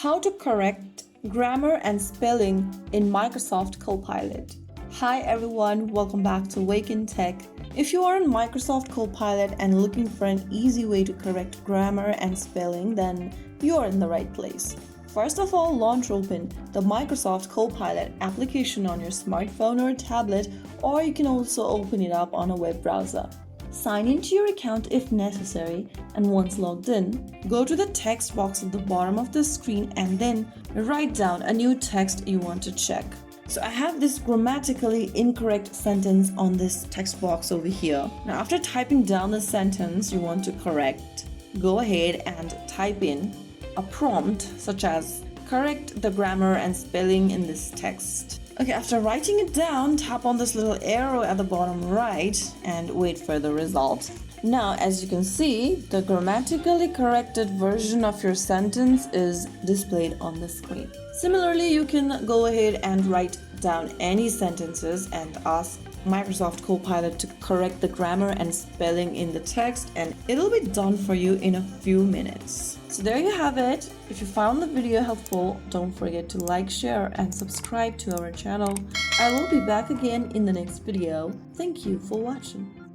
How to correct grammar and spelling in Microsoft Copilot. Hi everyone, welcome back to Wake&Tech. If you are in Microsoft Copilot and looking for an easy way to correct grammar and spelling, then you're in the right place. First of all, launch open the Microsoft Copilot application on your smartphone or tablet, or you can also open it up on a web browser. Sign into your account if necessary, and once logged in, go to the text box at the bottom of the screen and then write down a new text you want to check. So I have this grammatically incorrect sentence on this text box over here. Now after typing down the sentence you want to correct, go ahead and type in a prompt such as correct the grammar and spelling in this text. Okay, after writing it down, tap on this little arrow at the bottom right and wait for the result. Now, as you can see, the grammatically corrected version of your sentence is displayed on the screen. Similarly, you can go ahead and write down any sentences and ask Microsoft Copilot to correct the grammar and spelling in the text, and it'll be done for you in a few minutes. So there you have it. If you found the video helpful, don't forget to like, share, and subscribe to our channel. I will be back again in the next video. Thank you for watching.